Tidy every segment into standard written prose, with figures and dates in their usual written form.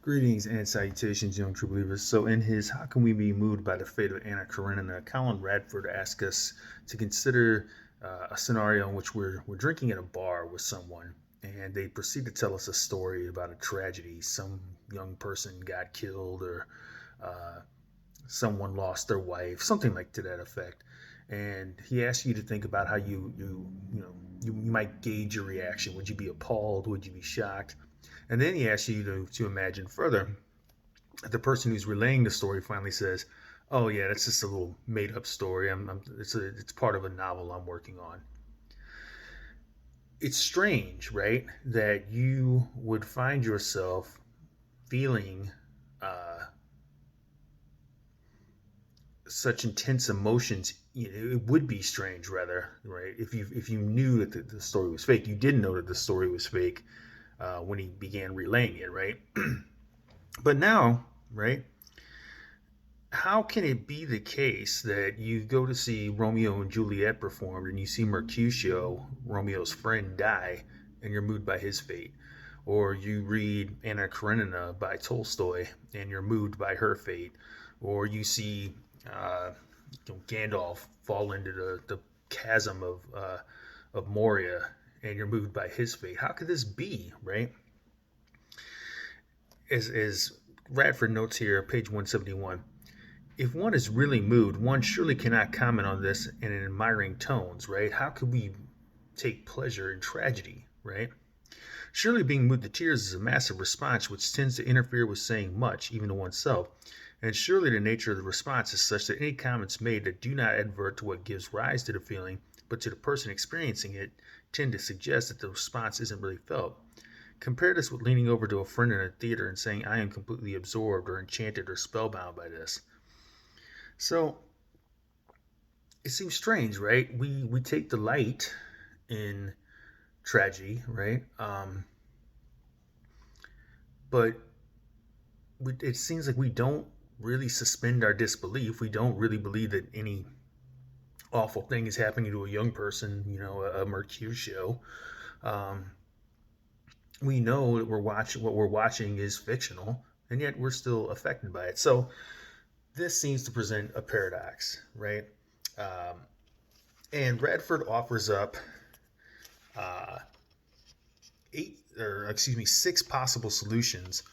Greetings and salutations, young true believers. So, in his How Can We Be Moved by the Fate of Anna Karenina, Colin Radford asks us to consider a scenario in which we're drinking at a bar with someone, and they proceed to tell us a story about a tragedy. Some young person got killed, or uh, someone lost their wife, something like to that effect. And he asks you to think about how you might gauge your reaction. Would you be appalled? Would you be shocked? And then he asks you to imagine further. The person who's relaying the story finally says, "Oh yeah, that's just a little made-up story. It's part of a novel I'm working on." It's strange, right, that you would find yourself feeling uh, such intense emotions. It would be strange, rather, right, if you knew that the story was fake. You didn't know that the story was fake when he began relaying it, right? But now, right, how can it be the case that you go to see Romeo and Juliet performed and you see Mercutio, Romeo's friend, die and you're moved by his fate? Or you read Anna Karenina by Tolstoy and you're moved by her fate? Or you see Gandalf fall into the chasm of Moria and you're moved by his fate? How could this be, right? As Radford notes here, page 171, if one is really moved, one surely cannot comment on this in an admiring tones, right? How could we take pleasure in tragedy, right? Surely being moved to tears is a massive response which tends to interfere with saying much, even to oneself. And surely the nature of the response is such that any comments made that do not advert to what gives rise to the feeling, but to the person experiencing it, tend to suggest that the response isn't really felt. Compare this with leaning over to a friend in a theater and saying, "I am completely absorbed or enchanted or spellbound by this." So it seems strange, right? We take delight in tragedy, right? But it seems like we don't really suspend our disbelief. We don't really believe that any awful thing is happening to a young person, a Mercutio. Um, we know that what we're watching is fictional, and yet we're still affected by it. So this seems to present a paradox, right? Um, and Radford offers up uh, six possible solutions,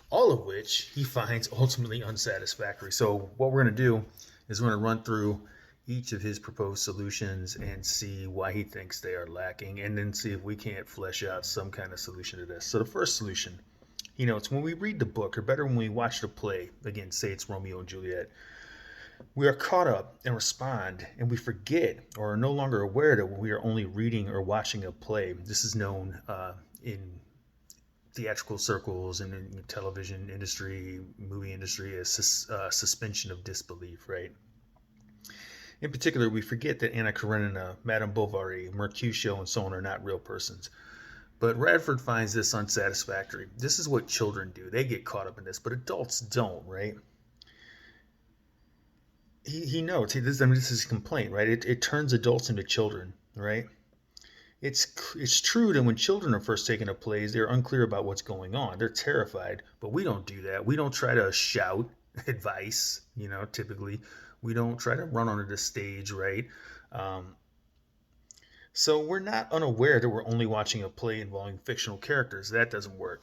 all of which he finds ultimately unsatisfactory. So what we're going to do is we're going to run through each of his proposed solutions and see why he thinks they are lacking, and then see if we can't flesh out some kind of solution to this. So the first solution, it's when we read the book, or better, when we watch the play, again, say it's Romeo and Juliet, we are caught up and respond, and we forget or are no longer aware that we are only reading or watching a play. This is known in theatrical circles and in the television industry, movie industry, as suspension of disbelief, right? In particular, we forget that Anna Karenina, Madame Bovary, Mercutio, and so on are not real persons. But Radford finds this unsatisfactory. This is what children do. They get caught up in this, but adults don't, right? He notes, this is his complaint, right? It turns adults into children, right? It's true that when children are first taken to plays, they're unclear about what's going on. They're terrified, but we don't do that. We don't try to shout advice, typically. We don't try to run onto the stage, right? Um, so we're not unaware that we're only watching a play involving fictional characters. That doesn't work.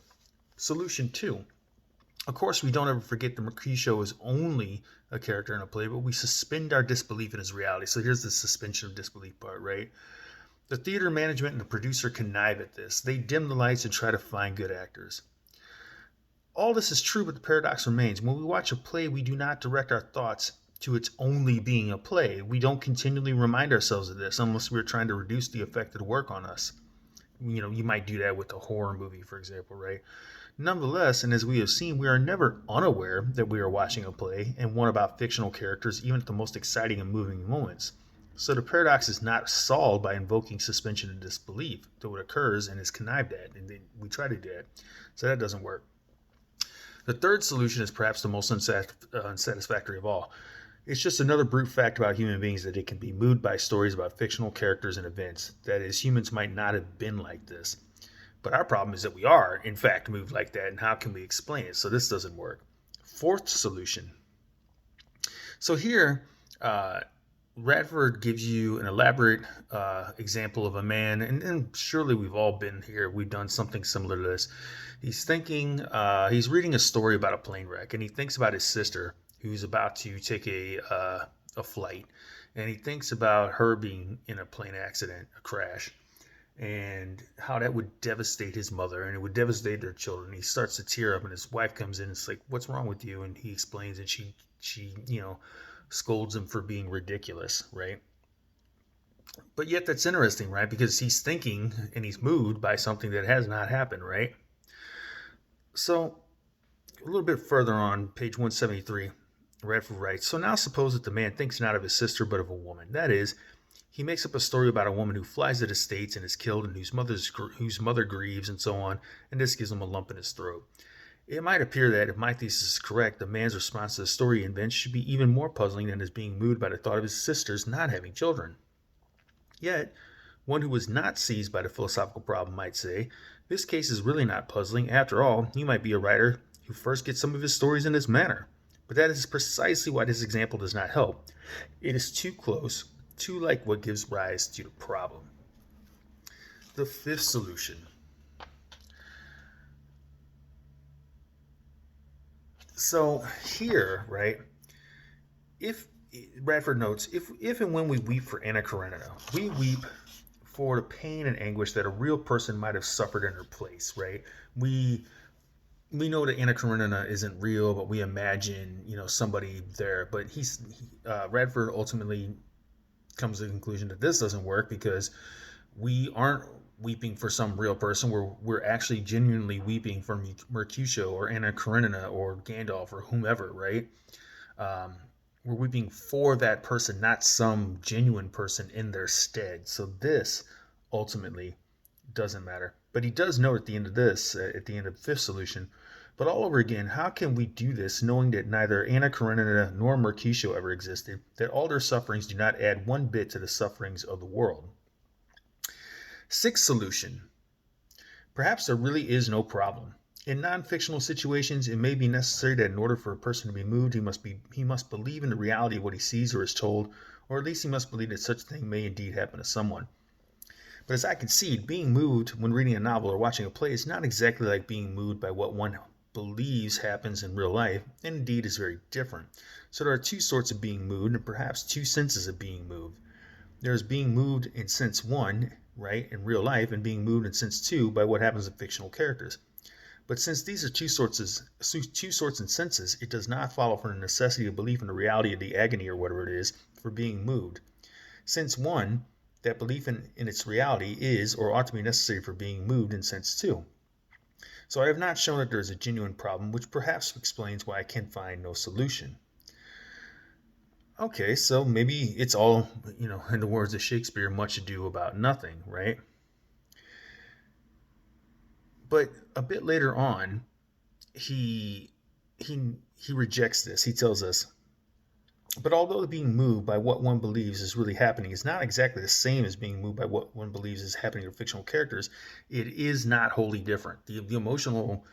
Solution two. Of course, we don't ever forget that Mercutio is only a character in a play, but we suspend our disbelief in his reality. So here's the suspension of disbelief part, right? The theater management and the producer connive at this. They dim the lights and try to find good actors. All this is true, but the paradox remains. When we watch a play, we do not direct our thoughts to its only being a play. We don't continually remind ourselves of this unless we're trying to reduce the effect of the work on us. You might do that with a horror movie, for example, right? Nonetheless, and as we have seen, we are never unaware that we are watching a play and one about fictional characters, even at the most exciting and moving moments. So the paradox is not solved by invoking suspension of disbelief, though it occurs and is connived at, and we try to do it. So that doesn't work. The third solution is perhaps the most unsatisfactory of all. It's just another brute fact about human beings that they can be moved by stories about fictional characters and events. That is, humans might not have been like this. But our problem is that we are, in fact, moved like that, and how can we explain it? So this doesn't work. Fourth solution. So here, Radford gives you an elaborate example of a man, and surely we've all been here. We've done something similar to this. He's reading a story about a plane wreck, and he thinks about his sister who's about to take a flight, and he thinks about her being in a plane accident, a crash, and how that would devastate his mother and it would devastate their children. He starts to tear up, and his wife comes in and it's like, "What's wrong with you?" And he explains, and she scolds him for being ridiculous, right? But yet that's interesting, right? Because he's thinking and he's moved by something that has not happened, right? So a little bit further on, page 173, Radford writes, "So now suppose that the man thinks not of his sister but of a woman. That is, he makes up a story about a woman who flies to the States and is killed, and whose mother grieves, and so on, and this gives him a lump in his throat. It might appear that, if my thesis is correct, the man's response to the story he invents should be even more puzzling than his being moved by the thought of his sisters not having children. Yet, one who was not seized by the philosophical problem might say, this case is really not puzzling. After all, he might be a writer who first gets some of his stories in this manner. But that is precisely why this example does not help. It is too close, too like what gives rise to the problem." The fifth solution. So here, right, if Radford notes, if and when we weep for Anna Karenina, we weep for the pain and anguish that a real person might have suffered in her place, right? We know that Anna Karenina isn't real, but we imagine, somebody there. But Radford ultimately comes to the conclusion that this doesn't work because we aren't weeping for some real person. We're actually genuinely weeping for Mercutio or Anna Karenina or Gandalf or whomever, right? We're weeping for that person, not some genuine person in their stead. So this ultimately doesn't matter. But he does note at the end of the fifth solution, but all over again, how can we do this knowing that neither Anna Karenina nor Mercutio ever existed, that all their sufferings do not add one bit to the sufferings of the world? Sixth solution. Perhaps there really is no problem. In non-fictional situations, it may be necessary that in order for a person to be moved, he must believe in the reality of what he sees or is told, or at least he must believe that such a thing may indeed happen to someone. But as I concede, being moved when reading a novel or watching a play is not exactly like being moved by what one believes happens in real life, and indeed is very different. So there are two sorts of being moved, and perhaps two senses of being moved. There is being moved in sense one, right, in real life, and being moved in sense two by what happens in fictional characters. But since these are two sorts and senses, it does not follow from the necessity of belief in the reality of the agony or whatever it is for being moved. Sense one, that belief in its reality is or ought to be necessary for being moved in sense two. So I have not shown that there is a genuine problem, which perhaps explains why I can find no solution. Okay, so maybe it's all, in the words of Shakespeare, much ado about nothing, right? But a bit later on, he rejects this. He tells us, but although being moved by what one believes is really happening is not exactly the same as being moved by what one believes is happening to fictional characters, it is not wholly different. The emotional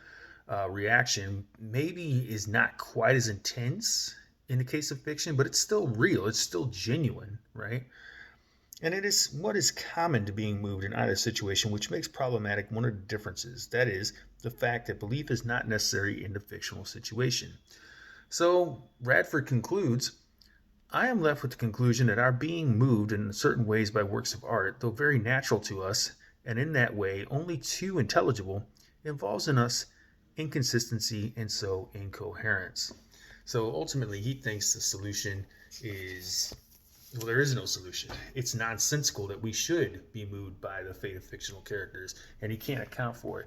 reaction maybe is not quite as intense in the case of fiction, but it's still real. It's still genuine, right? And it is what is common to being moved in either situation, which makes problematic one of the differences. That is, the fact that belief is not necessary in the fictional situation. So Radford concludes, I am left with the conclusion that our being moved in certain ways by works of art, though very natural to us, and in that way only too intelligible, involves in us inconsistency and so incoherence. So ultimately, he thinks the solution is, well, there is no solution. It's nonsensical that we should be moved by the fate of fictional characters, and he can't account for it.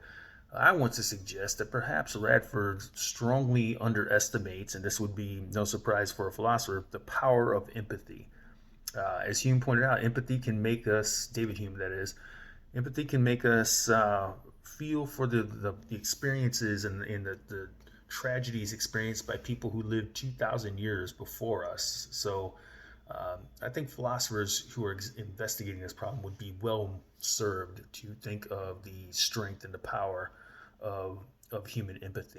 I want to suggest that perhaps Radford strongly underestimates, and this would be no surprise for a philosopher, the power of empathy. As Hume pointed out, empathy can make us, David Hume that is, empathy can make us feel for the experiences and the tragedies experienced by people who lived 2,000 years before us. So I think philosophers who are investigating this problem would be well served to think of the strength and the power of human empathy.